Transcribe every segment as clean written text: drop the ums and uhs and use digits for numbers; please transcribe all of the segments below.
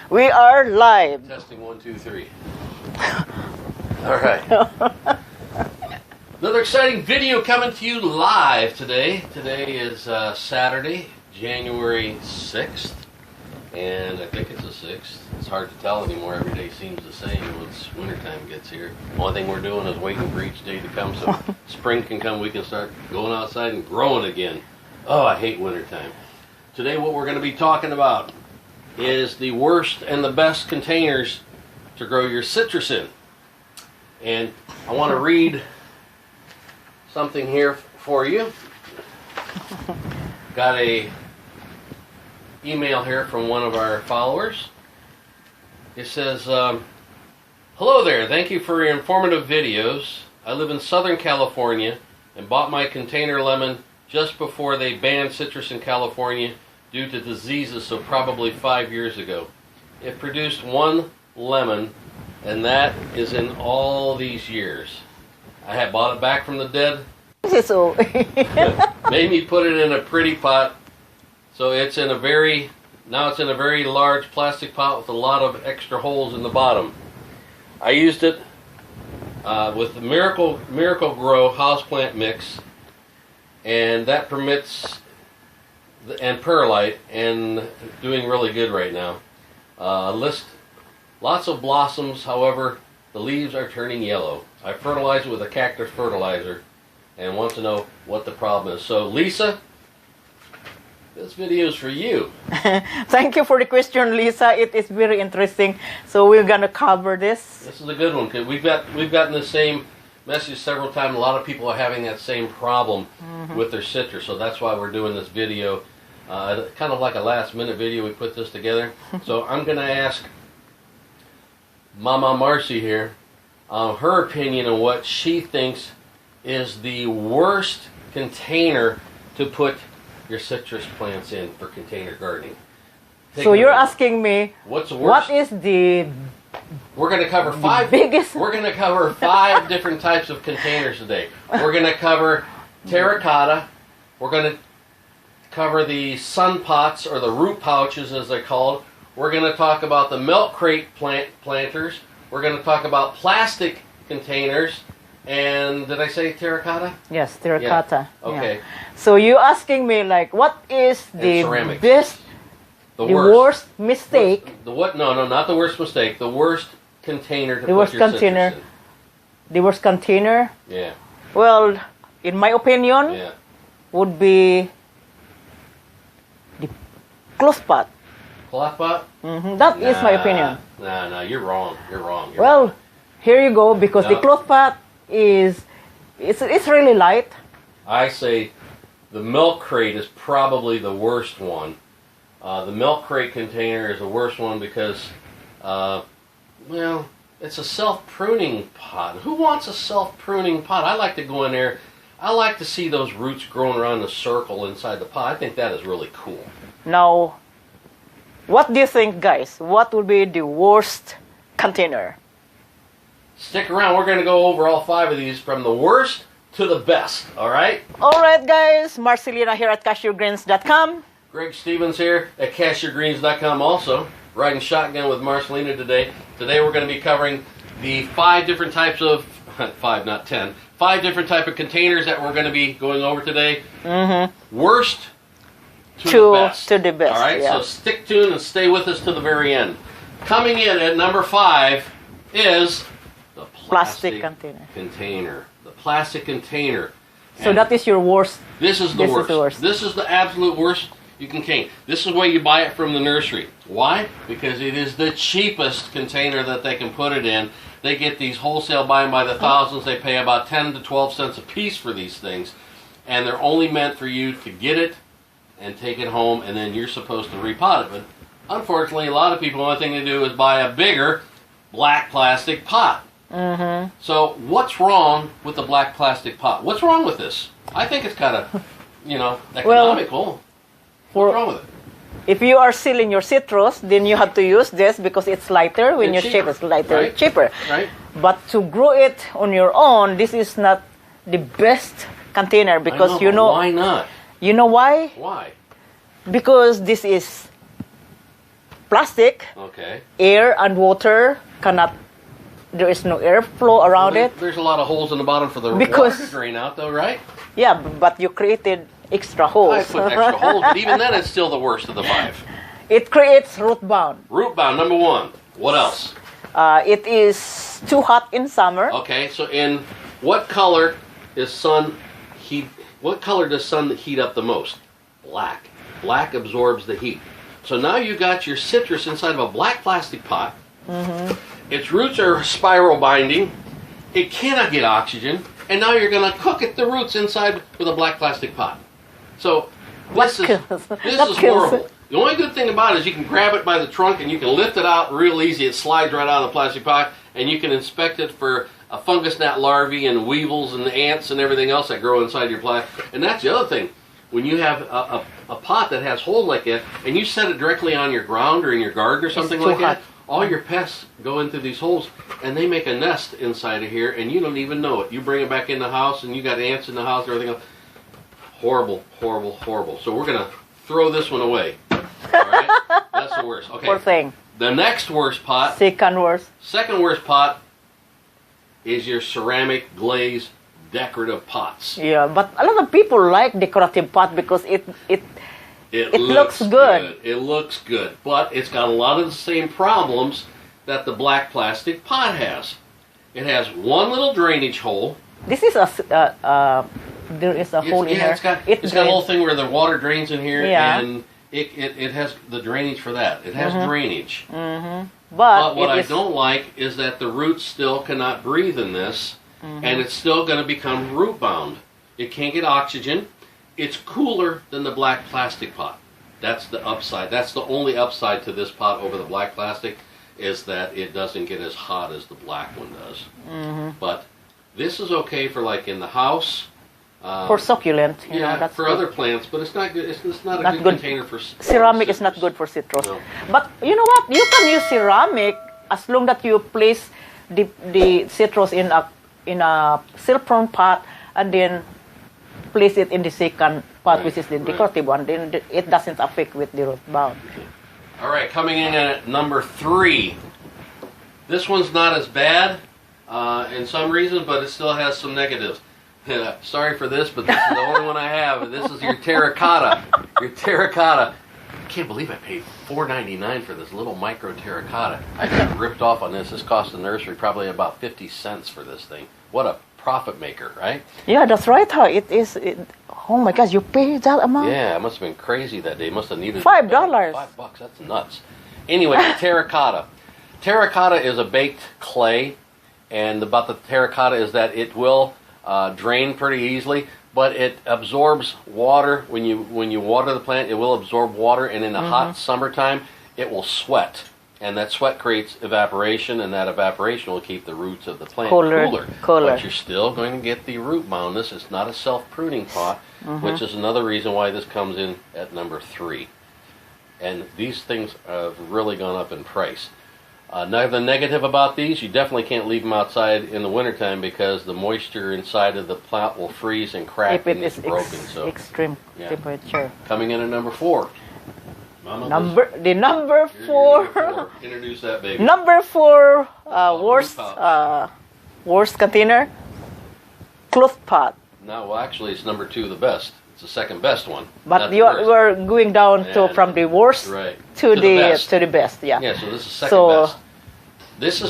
We are live. Testing 1, 2, 3. All right. Another exciting video coming to you live today. Today is Saturday, January 6th. And I think it's the 6th. It's hard to tell anymore. Every day seems the same once wintertime gets here. The only thing we're doing is waiting for each day to come so spring can come, we can start going outside and growing again. Oh, I hate wintertime. Today what we're going to be talking about is the worst and the best containers to grow your citrus in. And I want to read something here for you. Got a email here from one of our followers. It says, hello there, thank you for your informative videos. I live in Southern California and bought my container lemon just before they banned citrus in California due to diseases, so probably 5 years ago. It produced one lemon, and that is in all these years. I had bought it back from the dead. So Made me put it in a pretty pot. So it's in a very large plastic pot with a lot of extra holes in the bottom. I used it with the Miracle Grow houseplant mix, and that permits and perlite, and doing really good right now. Lots of blossoms, however, the leaves are turning yellow. I fertilize it with a cactus fertilizer and want to know what the problem is. So Lisa, this video is for you. thank you for the question, Lisa. It is very interesting. So we're gonna cover this. This is a good one because we've gotten the same message several times. A lot of people are having that same problem with their citrus, so that's why we're doing this video. Kind of like a last-minute video. We put this together. So I'm gonna ask Mama Marcy here her opinion on what she thinks is the worst container to put your citrus plants in for container gardening. So you're asking me, what's the worst? What is the We're going to cover biggest? We're going to cover 5 different types of containers today. We're going to cover terracotta. We're going to cover the sun pots, or the root pouches as they're called. We're going to talk about the milk crate planters. We're going to talk about plastic containers. And did I say terracotta? Yes, terracotta. Yeah. Okay. Yeah. So you asking me, like, what is the best, the worst mistake? The what? No, not the worst mistake. The worst container to the put worst your container. citrus in. The worst container? Yeah. Well, in my opinion, would be the cloth pot. Cloth pot? That is my opinion. No, you're wrong. You're wrong. Well, here you go, because the cloth pot it's really light. I say the milk crate is probably the worst one. The milk crate container is the worst one because, well, it's a self-pruning pot. Who wants a self-pruning pot? I like to go in there. I like to see those roots growing around the circle inside the pot. I think that is really cool. Now, what do you think, guys? What would be the worst container? Stick around. We're going to go over all 5 of these from the worst to the best. All right? All right, guys. Marcelina here at cashewgreens.com. Greg Stevens here at cashewgreens.com also. Riding shotgun with Marcelina today. Today we're going to be covering the 5 different types of, 5 not 10, 5 different type of containers that we're going to be going over today. Worst to the best. To the best. All right? So stick tuned and stay with us to the very end. Coming in at number 5 is the plastic container. The plastic container. So that is your worst. This is the worst. This is the absolute worst you can cane. This is where you buy it from the nursery. Why? Because it is the cheapest container that they can put it in. They get these wholesale buying by the thousands. They pay about 10 to 12 cents a piece for these things. And they're only meant for you to get it and take it home, and then you're supposed to repot it. But unfortunately, a lot of people, the only thing they do is buy a bigger black plastic pot. So what's wrong with the black plastic pot? What's wrong with this? I think it's kind of, economical. What's wrong with it? If you are selling your citrus, then you have to use this because it's lighter. When you ship, it's lighter, cheaper. Right. But to grow it on your own, this is not the best container because why not? You know why? Why? Because this is plastic, Okay. air and water cannot. There is no airflow around it. There's a lot of holes in the bottom for the water to drain out, though, right? Yeah, but you created extra holes. I put extra holes, but even then, it's still the worst of the 5. It creates root bound. Root bound, number 1. What else? It is too hot in summer. Okay, so in what color is sun heat? What color does sun heat up the most? Black. Black absorbs the heat. So now you got your citrus inside of a black plastic pot. Its roots are spiral binding. It cannot get oxygen, and now you're going to cook it, the roots inside with a black plastic pot. So this is horrible. The only good thing about it is you can grab it by the trunk and you can lift it out real easy. It slides right out of the plastic pot, and you can inspect it for a fungus gnat larvae and weevils and ants and everything else that grow inside your plant. And that's the other thing. When you have a pot that has holes like that, and you set it directly on your ground or in your garden or something like that, all your pests go into these holes, and they make a nest inside of here, and you don't even know it. You bring it back in the house, and you got ants in the house and everything else. Horrible, horrible, horrible. So we're going to throw this one away. All right? That's the worst. Okay. Poor thing. The next worst pot. Second worst pot is your ceramic glazed decorative pots. Yeah, but a lot of people like decorative pot because it looks good. It looks good, but it's got a lot of the same problems that the black plastic pot has. It has one little drainage hole. This is there is a hole in here. It's got a little thing where the water drains in here, and it has the drainage for that. It has drainage. But what I don't like is that the roots still cannot breathe in this, and it's still going to become root bound. It can't get oxygen. It's cooler than the black plastic pot. That's the upside. That's the only upside to this pot over the black plastic, is that it doesn't get as hot as the black one does. But this is okay for like in the house. For succulent, you know, that's for good. Other plants, but it's not good. It's not a good container for ceramic. Is not good for citrus. No. But you know what? You can use ceramic as long that you place the citrus in a silicone pot and then place it in the second pot, which is the decorative one. Then it doesn't affect with the root bound. All right, coming in at number 3. This one's not as bad in some reasons, but it still has some negatives. Sorry for this, but this is the only one I have, and this is your terracotta. Your terracotta. I can't believe I paid $4.99 for this little micro terracotta. I got ripped off on this. This cost the nursery probably about 50 cents for this thing. What a profit maker, right? Yeah, that's right. How it is. Oh my gosh, you paid that amount? Yeah, it must have been crazy that day. It must have needed $5. $5. That's nuts. Anyway, terracotta. Terracotta is a baked clay, and about the terracotta is that it will drain pretty easily, but it absorbs water. When you water the plant, it will absorb water, and in the hot summertime, it will sweat. And that sweat creates evaporation, and that evaporation will keep the roots of the plant cooler. But you're still going to get the root boundness. It's not a self-pruning pot, which is another reason why this comes in at number 3. And these things have really gone up in price. Now, the negative about these, you definitely can't leave them outside in the wintertime because the moisture inside of the plant will freeze and crack if it and it's is broken. Extreme temperature. Coming in at number 4. Mama, number 4. Number 4. Introduce that baby. Number 4 worst container, cloth pot. No, well, actually, it's number 2, the best. It's the second best one. But we're going down to from the worst to the best. Yeah. Yeah. So this is second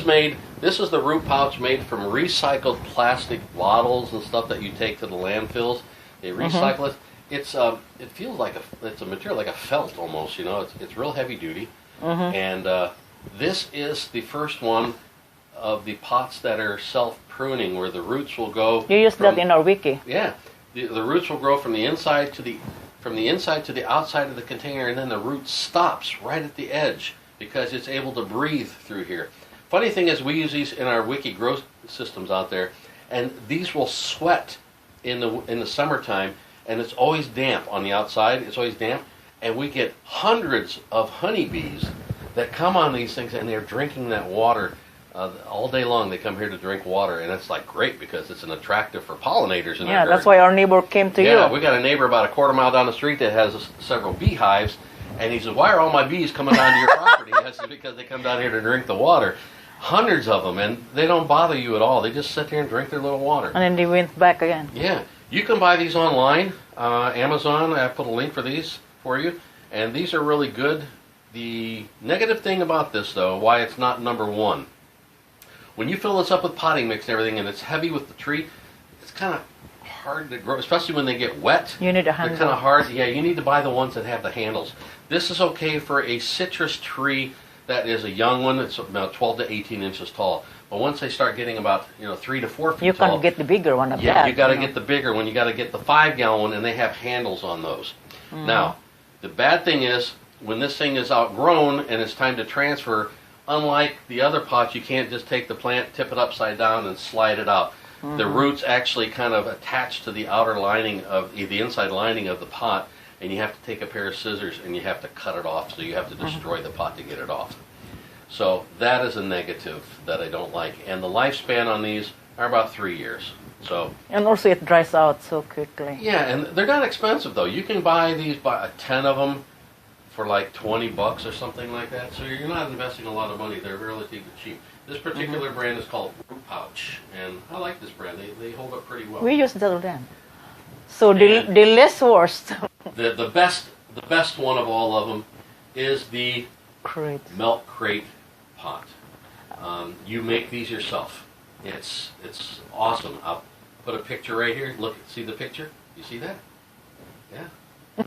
best. This is the root pouch made from recycled plastic bottles and stuff that you take to the landfills. They recycle it. It feels like it's a material like a felt almost. You know, it's real heavy duty. And this is the first one of the pots that are self-pruning, where the roots will go. You use that in our wiki. Yeah. The roots will grow from the inside to the outside of the container, and then the root stops right at the edge because it's able to breathe through here. Funny thing is, we use these in our wiki grow systems out there, and these will sweat in the summertime, and it's always damp on the outside. It's always damp, and we get hundreds of honeybees that come on these things, and they're drinking that water. All day long they come here to drink water, and it's like great because it's an attractive for pollinators in their garden. That's why our neighbor came to you. Yeah, we got a neighbor about a quarter mile down the street that has several beehives, And he said, why are all my bees coming down to your property? I said, because they come down here to drink the water. Hundreds of them, and they don't bother you at all. They just sit there and drink their little water. And then they went back again. Yeah. You can buy these online. Amazon, I put a link for these for you. And these are really good. The negative thing about this, though, why it's not number one, when you fill this up with potting mix and everything, and it's heavy with the tree, it's kind of hard to grow, especially when they get wet. You need a handle. They're kind of hard. Yeah, you need to buy the ones that have the handles. This is okay for a citrus tree that is a young one. It's about 12 to 18 inches tall. But once they start getting about 3 to 4 feet you tall, can get the bigger one of yeah, that. you got to get the bigger one. You got to get the 5-gallon one, and they have handles on those. Now, the bad thing is when this thing is outgrown and it's time to transfer, unlike the other pots, you can't just take the plant, tip it upside down, and slide it out. The roots actually kind of attach to the outer lining of the inside lining of the pot, and you have to take a pair of scissors and you have to cut it off. So you have to destroy the pot to get it off. So that is a negative that I don't like. And the lifespan on these are about 3 years. So and also it dries out so quickly. yeah, and they're not expensive though. You can buy these, buy 10 of them for like $20 or something like that. So you're not investing a lot of money. They're relatively cheap. This particular brand is called Root Pouch, and I like this brand. They hold up pretty well. We use that then. So the less worst. The best one of all of them is the Great. Milk Crate pot. You make these yourself. It's awesome. I'll put a picture right here. Look, see the picture? You see that? Yeah. The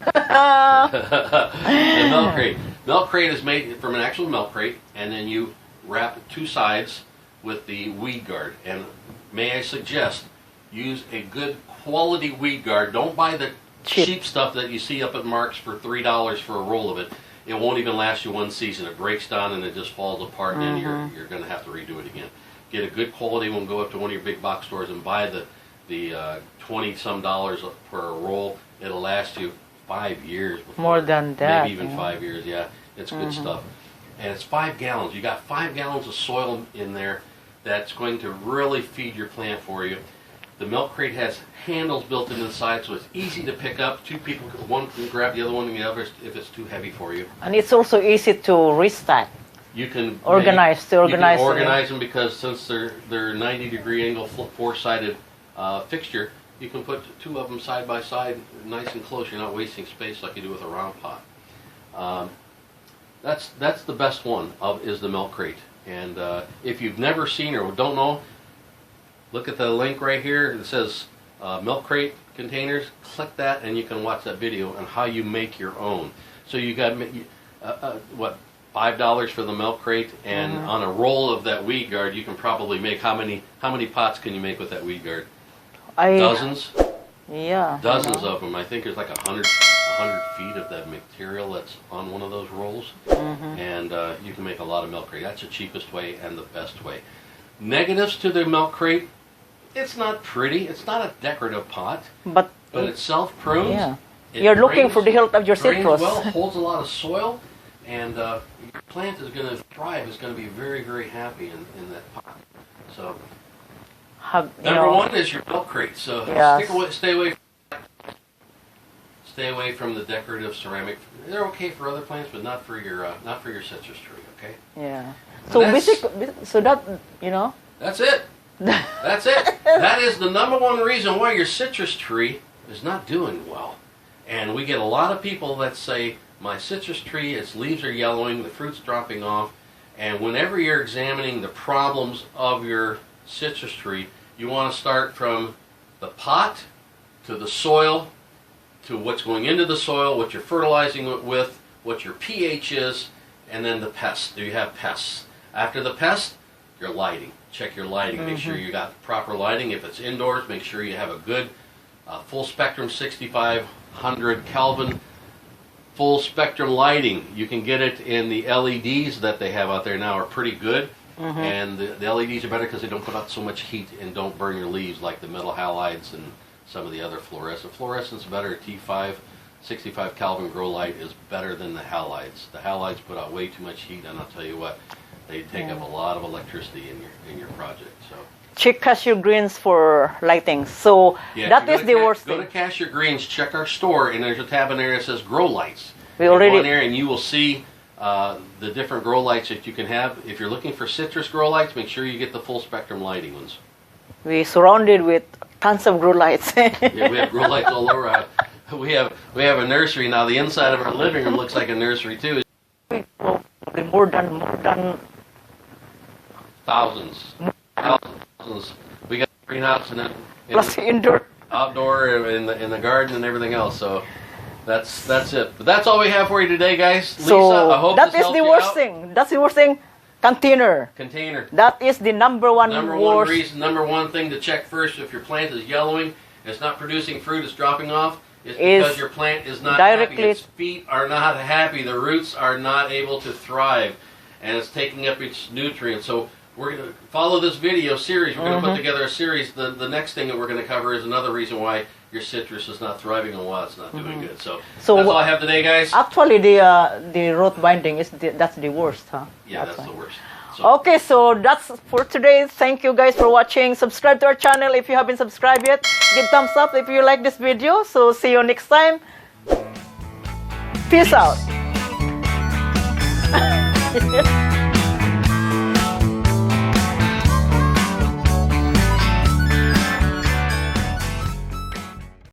milk crate. Milk crate is made from an actual milk crate, and then you wrap 2 sides with the weed guard. And may I suggest, use a good quality weed guard. Don't buy the cheap stuff that you see up at Mark's for $3 for a roll of it. It won't even last you 1 season. It breaks down and it just falls apart, and then you're going to have to redo it again. Get a good quality one. Go up to one of your big box stores and buy the $20-some per roll. It'll last you 5 years. More than that. Maybe even 5 years. Yeah, it's good stuff. And it's 5 gallons. You got 5 gallons of soil in there that's going to really feed your plant for you. The milk crate has handles built into the side, so it's easy to pick up. 2 people, one can grab the other one, and the other if it's too heavy for you. And it's also easy to restock. You can organize them because since they're 90-degree angle 4-sided fixture, you can put 2 of them side by side, nice and close. You're not wasting space like you do with a round pot. That's the best one is the milk crate. And if you've never seen or don't know, look at the link right here. It says milk crate containers. Click that, and you can watch that video on how you make your own. So you got what, $5 for the milk crate, and on a roll of that weed guard, you can probably make how many pots can you make with that weed guard? Dozens. Yeah. Dozens of them. I think there's like 100 feet of that material that's on one of those rolls, and you can make a lot of milk crate. That's the cheapest way and the best way. Negatives to the milk crate: it's not pretty. It's not a decorative pot, but it self-prunes. Yeah. You're looking for the health of your citrus. Well, holds a lot of soil, and your plant is going to thrive. It's going to be very, very happy in that pot. So, number one is your milk crate. So stay away from the decorative ceramic. They're okay for other plants, but not for your citrus tree. Okay. Yeah. So basically, That's it. That's it. That is the number one reason why your citrus tree is not doing well. And we get a lot of people that say, my citrus tree, its leaves are yellowing, the fruit's dropping off. And whenever you're examining the problems of your citrus tree, you want to start from the pot to the soil, to what's going into the soil, what you're fertilizing it with, what your pH is, and then the pests. Do you have pests? After the pest, your lighting. Check your lighting. Make sure you got proper lighting. If it's indoors, make sure you have a good full spectrum 6500 Kelvin full spectrum lighting. You can get it in the LEDs that they have out there now are pretty good. And the LEDs are better because they don't put out so much heat and don't burn your leaves like the metal halides and some of the other fluorescent. Fluorescent's better. T5 65 Kelvin grow light is better than the halides. The halides put out way too much heat, and I'll tell you what, they take up a lot of electricity in your project. So check Cashew Greens for lighting. So that is the worst thing. Go to Cashew Greens, check our store, and there's a tab in there that says Grow Lights. We Go already in there and you will see the different grow lights that you can have. If you're looking for citrus grow lights, make sure you get the full spectrum lighting ones. we surrounded with tons of grow lights. Yeah, we have grow lights all over. We have a nursery now. The inside of our living room looks like a nursery too. more than Thousands. We got a greenhouse and then plus indoor. outdoor in the garden and everything else. So that's it. But that's all we have for you today, guys. Lisa, So I hope that this is helped the you worst out. thing. That's the worst thing. Container. Container. That is the number one worst. Reason, number one thing to check first if your plant is yellowing, it's not producing fruit, it's dropping off. It's because your plant is not directly happy. Its feet are not happy. The roots are not able to thrive, and it's taking up its nutrients. So we're going to follow this video series. We're going to put together a series. The next thing that we're going to cover is another reason why your citrus is not thriving and why it's not doing good. So that's all I have today, guys. Actually, the root binding is that's the worst, huh? Yeah, that's the worst. So, Okay, so that's for today. Thank you guys for watching. Subscribe to our channel if you haven't subscribed yet. Give thumbs up if you like this video. So see you next time. Peace out.